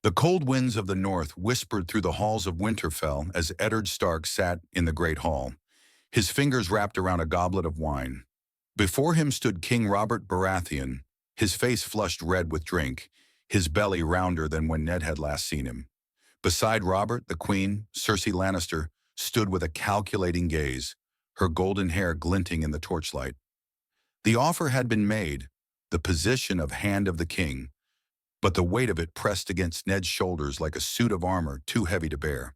The cold winds of the north whispered through the halls of Winterfell as Eddard Stark sat in the great hall, his fingers wrapped around a goblet of wine. Before him stood King Robert Baratheon, his face flushed red with drink, his belly rounder than when Ned had last seen him. Beside Robert, the Queen, Cersei Lannister, stood with a calculating gaze, her golden hair glinting in the torchlight. The offer had been made, the position of Hand of the King, but the weight of it pressed against Ned's shoulders like a suit of armor too heavy to bear.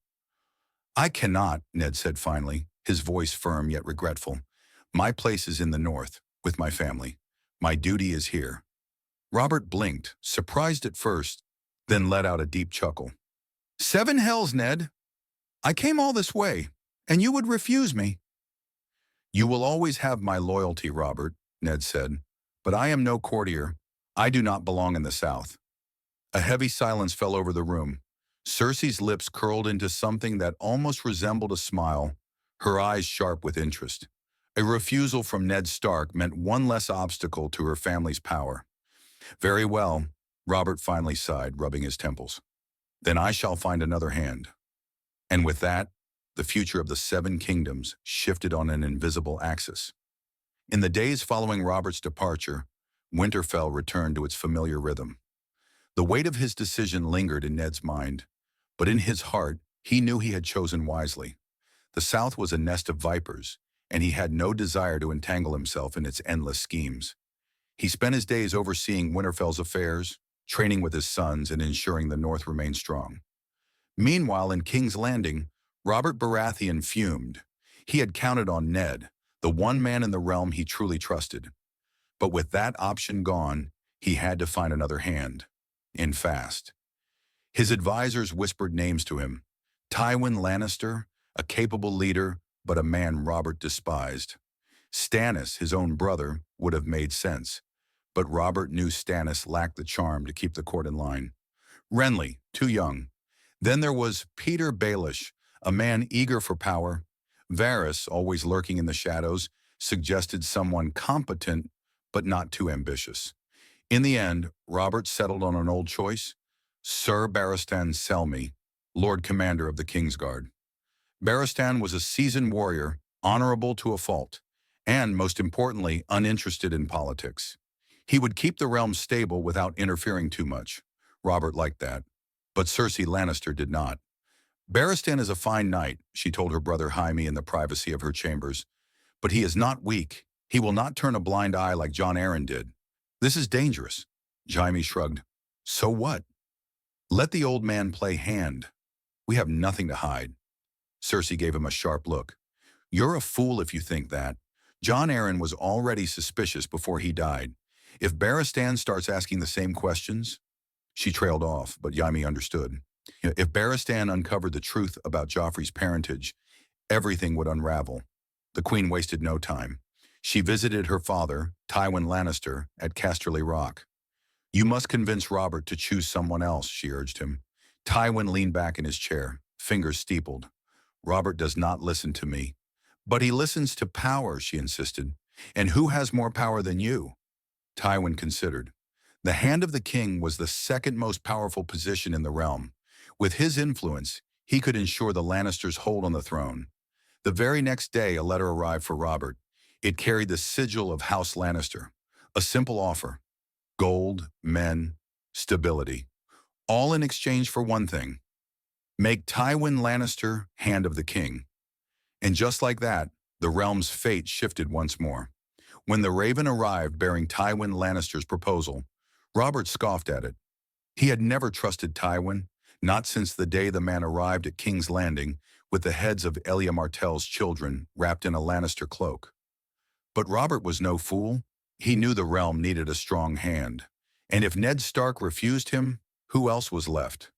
"I cannot," Ned said finally, his voice firm yet regretful. "My place is in the north, with my family. My duty is here." Robert blinked, surprised at first, then let out a deep chuckle. "Seven hells, Ned! I came all this way, and you would refuse me." "You will always have my loyalty, Robert," Ned said, "but I am no courtier. I do not belong in the South." A heavy silence fell over the room. Cersei's lips curled into something that almost resembled a smile, her eyes sharp with interest. A refusal from Ned Stark meant one less obstacle to her family's power. "Very well," Robert finally sighed, rubbing his temples. "Then I shall find another hand." And with that, the future of the Seven Kingdoms shifted on an invisible axis. In the days following Robert's departure, Winterfell returned to its familiar rhythm. The weight of his decision lingered in Ned's mind, but in his heart, he knew he had chosen wisely. The South was a nest of vipers, and he had no desire to entangle himself in its endless schemes. He spent his days overseeing Winterfell's affairs, training with his sons, and ensuring the North remained strong. Meanwhile, in King's Landing, Robert Baratheon fumed. He had counted on Ned, the one man in the realm he truly trusted. But with that option gone, he had to find another hand, and fast. His advisors whispered names to him. Tywin Lannister, a capable leader, but a man Robert despised. Stannis, his own brother, would have made sense, but Robert knew Stannis lacked the charm to keep the court in line. Renly, too young. Then there was Peter Baelish, a man eager for power. Varys, always lurking in the shadows, suggested someone competent but not too ambitious. In the end, Robert settled on an old choice, Sir Barristan Selmy, Lord Commander of the Kingsguard. Barristan was a seasoned warrior, honorable to a fault, and, most importantly, uninterested in politics. He would keep the realm stable without interfering too much. Robert liked that, but Cersei Lannister did not. "Barristan is a fine knight," she told her brother Jaime in the privacy of her chambers, "but he is not weak. He will not turn a blind eye like Jon Arryn did. This is dangerous." Jaime shrugged. "So what? Let the old man play hand. We have nothing to hide." Cersei gave him a sharp look. "You're a fool if you think that. Jon Arryn was already suspicious before he died. If Barristan starts asking the same questions—" She trailed off, but Jaime understood. If Barristan uncovered the truth about Joffrey's parentage, everything would unravel. The Queen wasted no time. She visited her father, Tywin Lannister, at Casterly Rock. "You must convince Robert to choose someone else," she urged him. Tywin leaned back in his chair, fingers steepled. "Robert does not listen to me." "But he listens to power," she insisted. "And who has more power than you?" Tywin considered. The Hand of the King was the second most powerful position in the realm. With his influence, he could ensure the Lannisters' hold on the throne. The very next day, a letter arrived for Robert. It carried the sigil of House Lannister. A simple offer: gold, men, stability. All in exchange for one thing: make Tywin Lannister Hand of the King. And just like that, the realm's fate shifted once more. When the Raven arrived bearing Tywin Lannister's proposal, Robert scoffed at it. He had never trusted Tywin, not since the day the man arrived at King's Landing with the heads of Elia Martell's children wrapped in a Lannister cloak. But Robert was no fool. He knew the realm needed a strong hand. And if Ned Stark refused him, who else was left?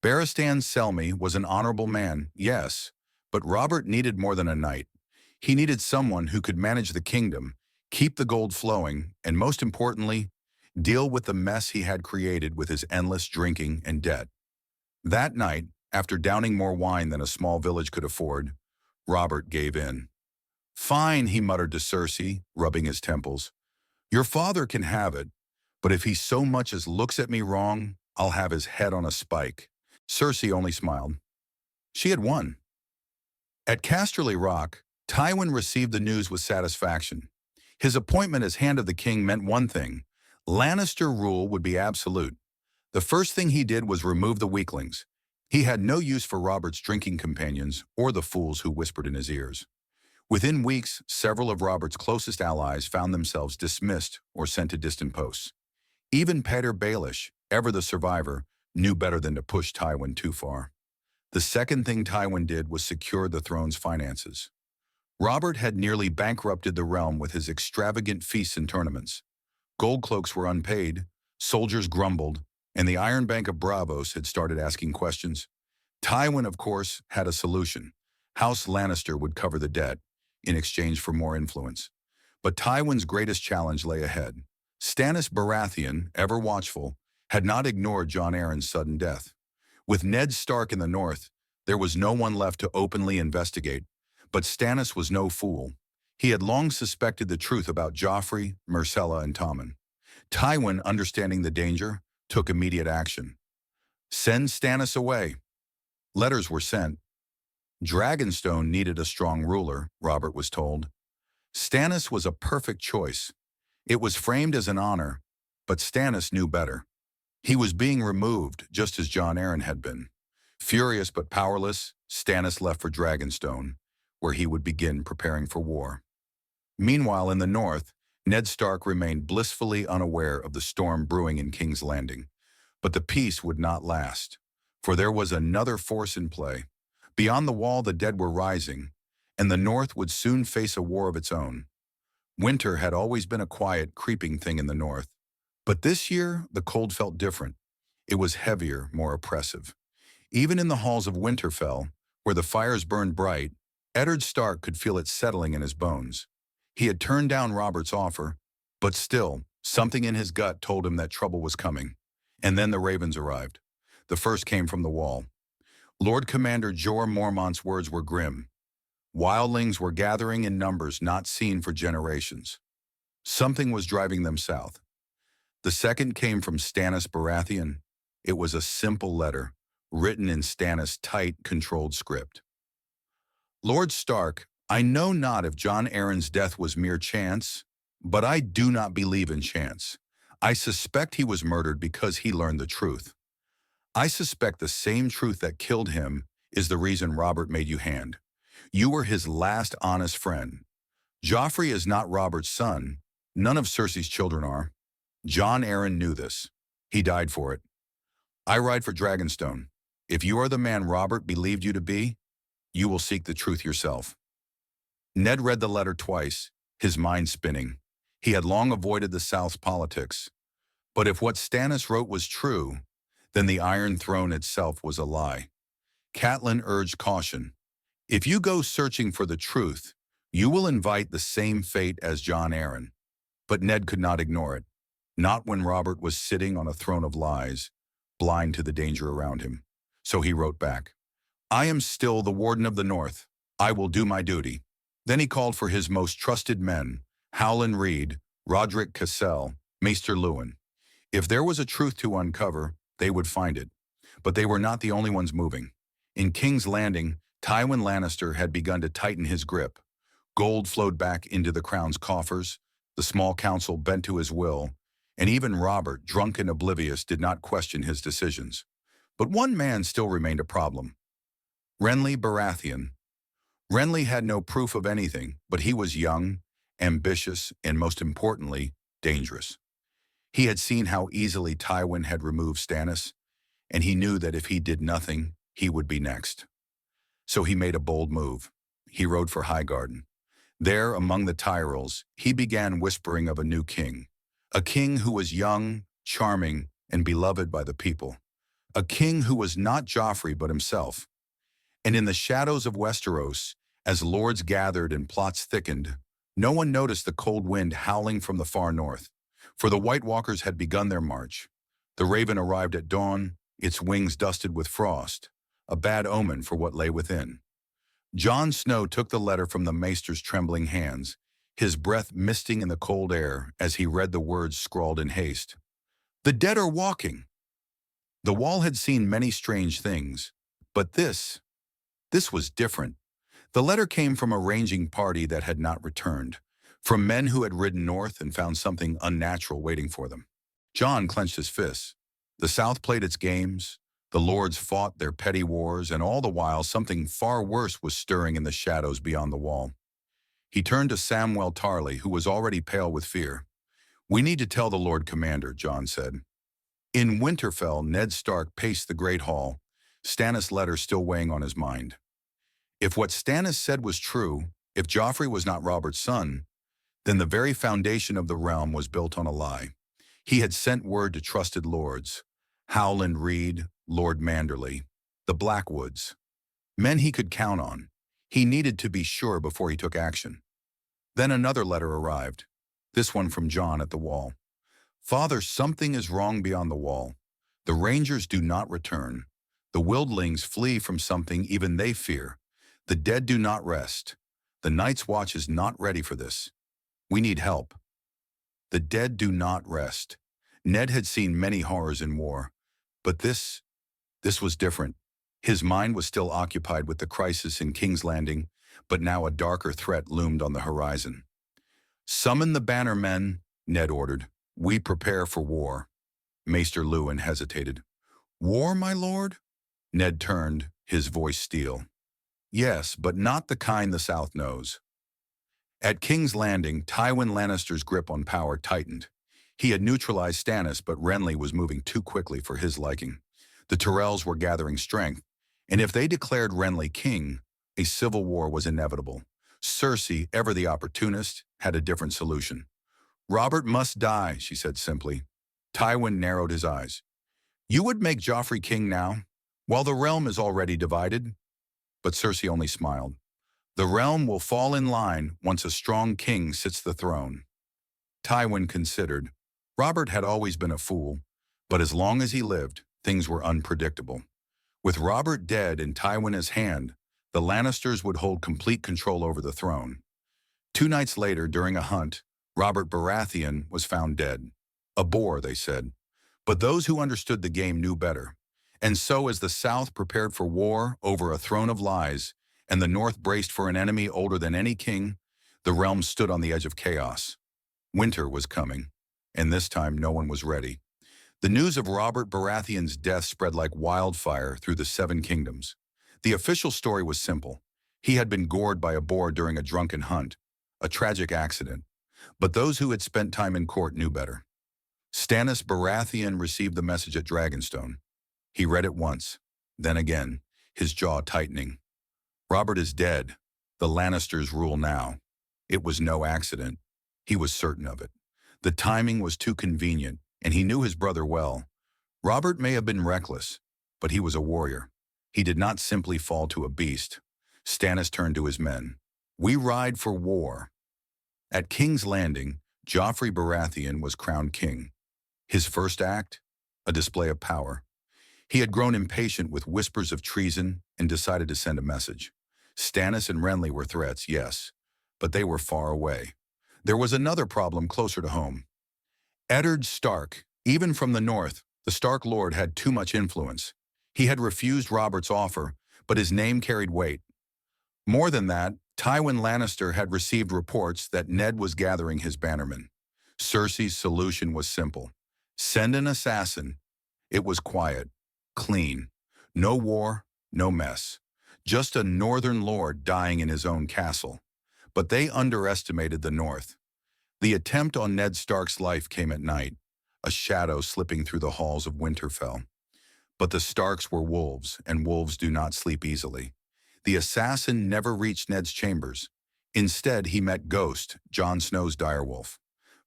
Barristan Selmy was an honorable man, yes, but Robert needed more than a knight. He needed someone who could manage the kingdom, keep the gold flowing, and most importantly, deal with the mess he had created with his endless drinking and debt. That night, after downing more wine than a small village could afford, Robert gave in. "Fine," he muttered to Cersei, rubbing his temples. "Your father can have it, but if he so much as looks at me wrong, I'll have his head on a spike." Cersei only smiled. She had won. At Casterly Rock, Tywin received the news with satisfaction. His appointment as Hand of the King meant one thing: Lannister rule would be absolute. The first thing he did was remove the weaklings. He had no use for Robert's drinking companions or the fools who whispered in his ears. Within weeks, several of Robert's closest allies found themselves dismissed or sent to distant posts. Even Petyr Baelish, ever the survivor, knew better than to push Tywin too far. The second thing Tywin did was secure the throne's finances. Robert had nearly bankrupted the realm with his extravagant feasts and tournaments. Gold cloaks were unpaid, soldiers grumbled, and the Iron Bank of Bravos had started asking questions. Tywin, of course, had a solution. House Lannister would cover the debt in exchange for more influence. But Tywin's greatest challenge lay ahead. Stannis Baratheon, ever watchful, had not ignored Jon Arryn's sudden death. With Ned Stark in the north, there was no one left to openly investigate. But Stannis was no fool. He had long suspected the truth about Joffrey, Myrcella, and Tommen. Tywin, understanding the danger, took immediate action. Send Stannis away. Letters were sent. Dragonstone needed a strong ruler, Robert was told. Stannis was a perfect choice. It was framed as an honor, but Stannis knew better. He was being removed, just as Jon Arryn had been. Furious but powerless, Stannis left for Dragonstone, where he would begin preparing for war. Meanwhile, in the north, Ned Stark remained blissfully unaware of the storm brewing in King's Landing. But the peace would not last, for there was another force in play. Beyond the wall, the dead were rising, and the north would soon face a war of its own. Winter had always been a quiet, creeping thing in the north. But this year, the cold felt different. It was heavier, more oppressive. Even in the halls of Winterfell, where the fires burned bright, Eddard Stark could feel it settling in his bones. He had turned down Robert's offer, but still, something in his gut told him that trouble was coming. And then the ravens arrived. The first came from the wall. Lord Commander Jorah Mormont's words were grim. Wildlings were gathering in numbers not seen for generations. Something was driving them south. The second came from Stannis Baratheon. It was a simple letter, written in Stannis' tight, controlled script. Lord Stark, I know not if Jon Arryn's death was mere chance, but I do not believe in chance. I suspect he was murdered because he learned the truth. I suspect the same truth that killed him is the reason Robert made you hand. You were his last honest friend. Joffrey is not Robert's son. None of Cersei's children are. Jon Arryn knew this. He died for it. I ride for Dragonstone. If you are the man Robert believed you to be, you will seek the truth yourself. Ned read the letter twice, his mind spinning. He had long avoided the South's politics. But if what Stannis wrote was true, then the Iron Throne itself was a lie. Catelyn urged caution. If you go searching for the truth, you will invite the same fate as Jon Arryn. But Ned could not ignore it. Not when Robert was sitting on a throne of lies, blind to the danger around him. So he wrote back, I am still the Warden of the North. I will do my duty. Then he called for his most trusted men, Howland Reed, Roderick Cassell, Maester Luwin. If there was a truth to uncover, they would find it. But they were not the only ones moving. In King's Landing, Tywin Lannister had begun to tighten his grip. Gold flowed back into the crown's coffers, the small council bent to his will, and even Robert, drunk and oblivious, did not question his decisions. But one man still remained a problem. Renly Baratheon. Renly had no proof of anything, but he was young, ambitious, and most importantly, dangerous. He had seen how easily Tywin had removed Stannis, and he knew that if he did nothing, he would be next. So he made a bold move. He rode for Highgarden. There, among the Tyrells, he began whispering of a new king. A king who was young, charming, and beloved by the people. A king who was not Joffrey but himself. And in the shadows of Westeros, as lords gathered and plots thickened, no one noticed the cold wind howling from the far north. For the White Walkers had begun their march. The raven arrived at dawn, its wings dusted with frost, a bad omen for what lay within. Jon Snow took the letter from the maester's trembling hands, his breath misting in the cold air as he read the words scrawled in haste. The dead are walking. The wall had seen many strange things, but this was different. The letter came from a ranging party that had not returned, from men who had ridden north and found something unnatural waiting for them. John clenched his fists. The South played its games, the lords fought their petty wars, and all the while something far worse was stirring in the shadows beyond the wall. He turned to Samwell Tarly, who was already pale with fear. "We need to tell the Lord Commander," John said. In Winterfell, Ned Stark paced the Great Hall, Stannis' letter still weighing on his mind. If what Stannis said was true, if Joffrey was not Robert's son, then the very foundation of the realm was built on a lie. He had sent word to trusted lords, Howland Reed, Lord Manderley, the Blackwoods, men he could count on. He needed to be sure before he took action. Then another letter arrived, this one from John at the wall. "Father, something is wrong beyond the wall. The Rangers do not return. The Wildlings flee from something even they fear. The dead do not rest. The Night's Watch is not ready for this. We need help." The dead do not rest. Ned had seen many horrors in war, but this was different. His mind was still occupied with the crisis in King's Landing, but now a darker threat loomed on the horizon. "Summon the bannermen," Ned ordered. "We prepare for war." Maester Luwin hesitated. "War, my lord?" Ned turned, his voice steel. "Yes, but not the kind the South knows." At King's Landing, Tywin Lannister's grip on power tightened. He had neutralized Stannis, but Renly was moving too quickly for his liking. The Tyrells were gathering strength, and if they declared Renly king, a civil war was inevitable. Cersei, ever the opportunist, had a different solution. "Robert must die," she said simply. Tywin narrowed his eyes. "You would make Joffrey king now, while the realm is already divided?" But Cersei only smiled. "The realm will fall in line once a strong king sits the throne." Tywin considered. Robert had always been a fool, but as long as he lived, things were unpredictable. With Robert dead and Tywin his hand, the Lannisters would hold complete control over the throne. 2 nights later, during a hunt, Robert Baratheon was found dead. A boar, they said. But those who understood the game knew better. And so as the South prepared for war over a throne of lies, and the North braced for an enemy older than any king, the realm stood on the edge of chaos. Winter was coming, and this time no one was ready. The news of Robert Baratheon's death spread like wildfire through the 7 kingdoms. The official story was simple. He had been gored by a boar during a drunken hunt, a tragic accident. But those who had spent time in court knew better. Stannis Baratheon received the message at Dragonstone. He read it once, then again, his jaw tightening. Robert is dead. The Lannisters rule now. It was no accident. He was certain of it. The timing was too convenient, and he knew his brother well. Robert may have been reckless, but he was a warrior. He did not simply fall to a beast. Stannis turned to his men. "We ride for war." At King's Landing, Joffrey Baratheon was crowned king. His first act? A display of power. He had grown impatient with whispers of treason and decided to send a message. Stannis and Renly were threats, yes, but they were far away. There was another problem closer to home. Eddard Stark, even from the north, the Stark Lord had too much influence. He had refused Robert's offer, but his name carried weight. More than that, Tywin Lannister had received reports that Ned was gathering his bannermen. Cersei's solution was simple. Send an assassin. It was quiet, clean. No war, no mess. Just a northern lord dying in his own castle. But they underestimated the north. The attempt on Ned Stark's life came at night, a shadow slipping through the halls of Winterfell. But the Starks were wolves, and wolves do not sleep easily. The assassin never reached Ned's chambers. Instead, he met Ghost, Jon Snow's direwolf.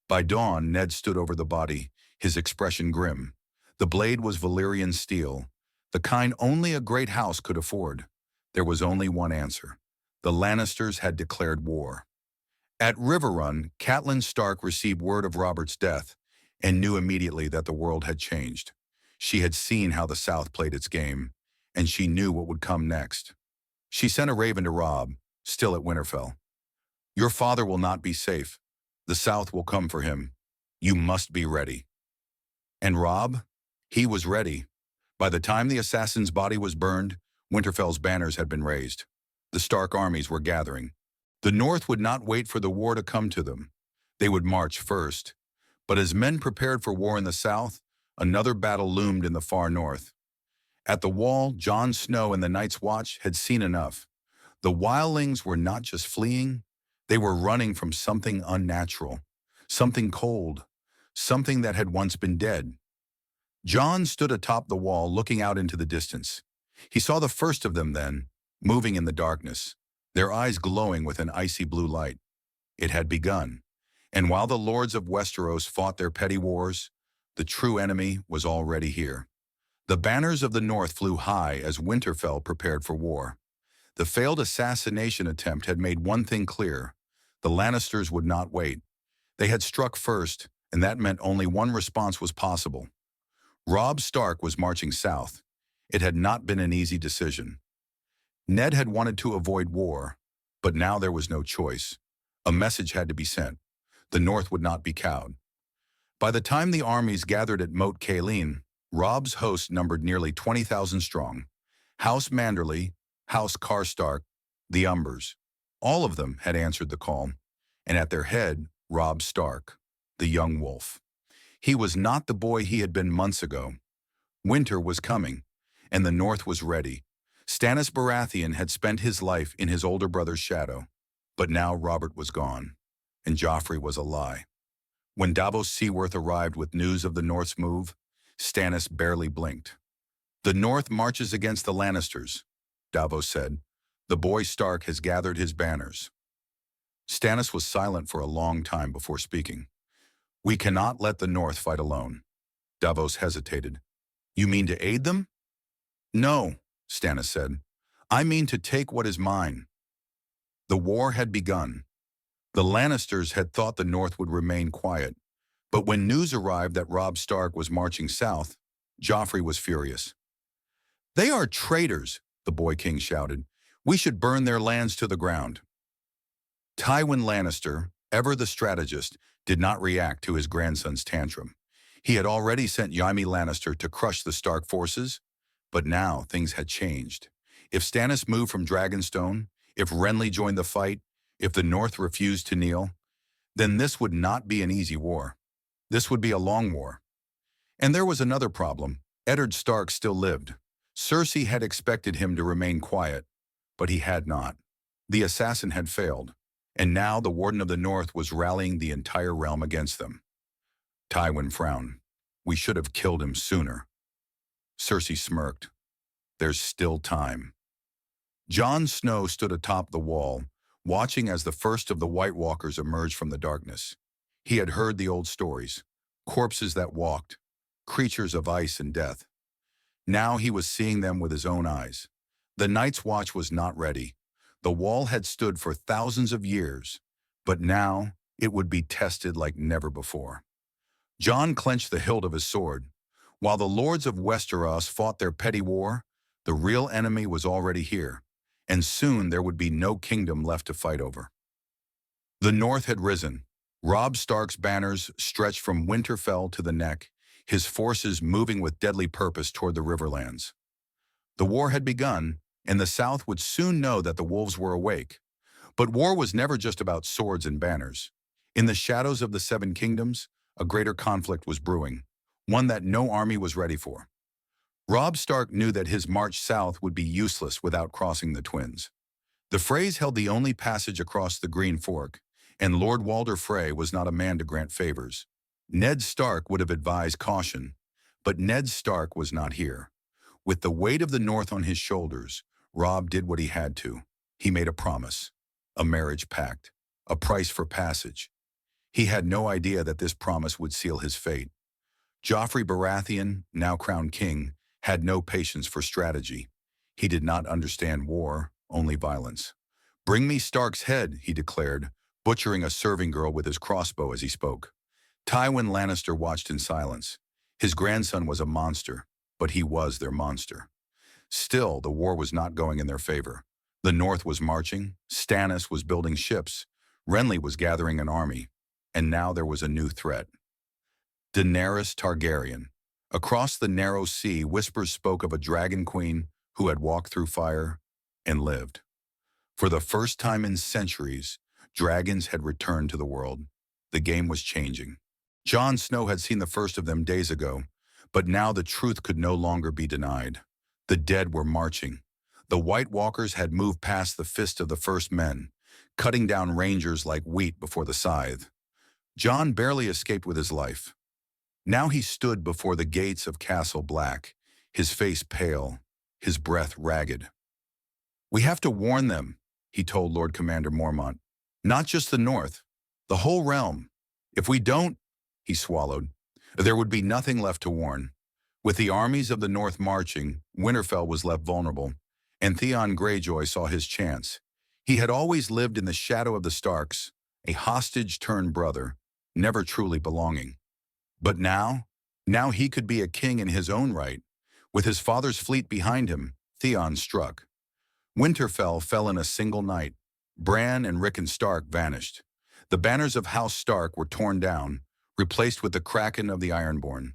By dawn, Ned stood over the body, his expression grim. The blade was Valyrian steel, the kind only a great house could afford. There was only one answer. The Lannisters had declared war. At Riverrun, Catelyn Stark received word of Robert's death and knew immediately that the world had changed. She had seen how the South played its game, and she knew what would come next. She sent a raven to Robb, still at Winterfell. Your father will not be safe. The South will come for him. You must be ready. And Robb? He was ready. By the time the assassin's body was burned, Winterfell's banners had been raised. The Stark armies were gathering. The North would not wait for the war to come to them. They would march first. But as men prepared for war in the south, another battle loomed in the far north. At the wall, Jon Snow and the Night's Watch had seen enough. The wildlings were not just fleeing, they were running from something unnatural, something cold, something that had once been dead. Jon stood atop the wall looking out into the distance. He saw the first of them then, moving in the darkness, their eyes glowing with an icy blue light. It had begun, and while the lords of Westeros fought their petty wars, the true enemy was already here. The banners of the North flew high as Winterfell prepared for war. The failed assassination attempt had made one thing clear: the Lannisters would not wait. They had struck first, and that meant only one response was possible. Robb Stark was marching south. It had not been an easy decision. Ned had wanted to avoid war, but now there was no choice. A message had to be sent. The North would not be cowed. By the time the armies gathered at Moat Cailin, Robb's host numbered nearly 20,000 strong. House Manderly, House Karstark, the Umbers. All of them had answered the call, and at their head, Robb Stark, the young wolf. He was not the boy he had been months ago. Winter was coming, and the North was ready. Stannis Baratheon had spent his life in his older brother's shadow, but now Robert was gone, and Joffrey was a lie. When Davos Seaworth arrived with news of the North's move, Stannis barely blinked. "The North marches against the Lannisters," Davos said. "The boy Stark has gathered his banners." Stannis was silent for a long time before speaking. "We cannot let the North fight alone." Davos hesitated. "You mean to aid them?" "No," Stannis said. "I mean to take what is mine." The war had begun. The Lannisters had thought the North would remain quiet, but when news arrived that Robb Stark was marching south, Joffrey was furious. "They are traitors," the boy king shouted. "We should burn their lands to the ground." Tywin Lannister, ever the strategist, did not react to his grandson's tantrum. He had already sent Jaime Lannister to crush the Stark forces, but now things had changed. If Stannis moved from Dragonstone, if Renly joined the fight, if the North refused to kneel, then this would not be an easy war. This would be a long war. And there was another problem. Eddard Stark still lived. Cersei had expected him to remain quiet, but he had not. The assassin had failed, and now the Warden of the North was rallying the entire realm against them. Tywin frowned. "We should have killed him sooner." Cersei smirked. "There's still time." Jon Snow stood atop the wall, watching as the first of the White Walkers emerged from the darkness. He had heard the old stories, corpses that walked, creatures of ice and death. Now he was seeing them with his own eyes. The Night's Watch was not ready. The wall had stood for thousands of years, but now it would be tested like never before. Jon clenched the hilt of his sword. While the lords of Westeros fought their petty war, the real enemy was already here, and soon there would be no kingdom left to fight over. The North had risen. Robb Stark's banners stretched from Winterfell to the Neck, his forces moving with deadly purpose toward the Riverlands. The war had begun, and the South would soon know that the wolves were awake. But war was never just about swords and banners. In the shadows of the Seven Kingdoms, a greater conflict was brewing, one that no army was ready for. Robb Stark knew that his march south would be useless without crossing the Twins. The Freys held the only passage across the Green Fork, and Lord Walder Frey was not a man to grant favors. Ned Stark would have advised caution, but Ned Stark was not here. With the weight of the North on his shoulders, Robb did what he had to. He made a promise, a marriage pact, a price for passage. He had no idea that this promise would seal his fate. Joffrey Baratheon, now crowned king, had no patience for strategy. He did not understand war, only violence. "Bring me Stark's head," he declared, butchering a serving girl with his crossbow as he spoke. Tywin Lannister watched in silence. His grandson was a monster, but he was their monster. Still, the war was not going in their favor. The North was marching, Stannis was building ships, Renly was gathering an army, and now there was a new threat. Daenerys Targaryen. Across the narrow sea, whispers spoke of a dragon queen who had walked through fire and lived. For the first time in centuries, dragons had returned to the world. The game was changing. Jon Snow had seen the first of them days ago, but now the truth could no longer be denied. The dead were marching. The White Walkers had moved past the fist of the first men, cutting down rangers like wheat before the scythe. Jon barely escaped with his life. Now he stood before the gates of Castle Black, his face pale, his breath ragged. "We have to warn them," he told Lord Commander Mormont. "Not just the North, the whole realm. If we don't," he swallowed, "there would be nothing left to warn." With the armies of the North marching, Winterfell was left vulnerable, and Theon Greyjoy saw his chance. He had always lived in the shadow of the Starks, a hostage-turned-brother, never truly belonging. But now he could be a king in his own right. With his father's fleet behind him, Theon struck. Winterfell fell in a single night. Bran and Rickon Stark vanished. The banners of House Stark were torn down, replaced with the Kraken of the Ironborn.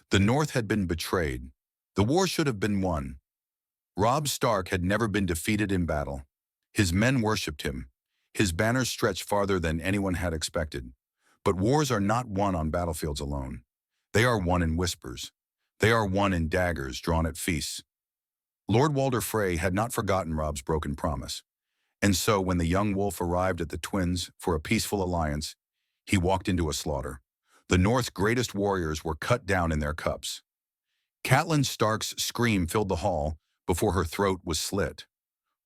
The North had been betrayed. The war should have been won. Robb Stark had never been defeated in battle. His men worshipped him. His banners stretched farther than anyone had expected. But wars are not won on battlefields alone. They are won in whispers. They are won in daggers drawn at feasts. Lord Walder Frey had not forgotten Robb's broken promise. And so when the young wolf arrived at the Twins for a peaceful alliance, he walked into a slaughter. The North's greatest warriors were cut down in their cups. Catelyn Stark's scream filled the hall before her throat was slit.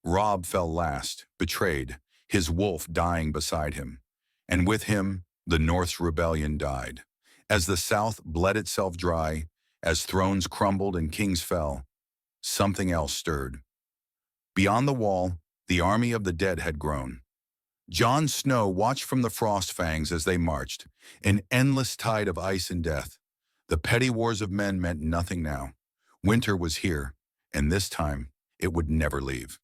Robb fell last, betrayed, his wolf dying beside him. And with him, the North's rebellion died. As the South bled itself dry, as thrones crumbled and kings fell, something else stirred. Beyond the wall, the army of the dead had grown. Jon Snow watched from the frost fangs as they marched, an endless tide of ice and death. The petty wars of men meant nothing now. Winter was here, and this time it would never leave.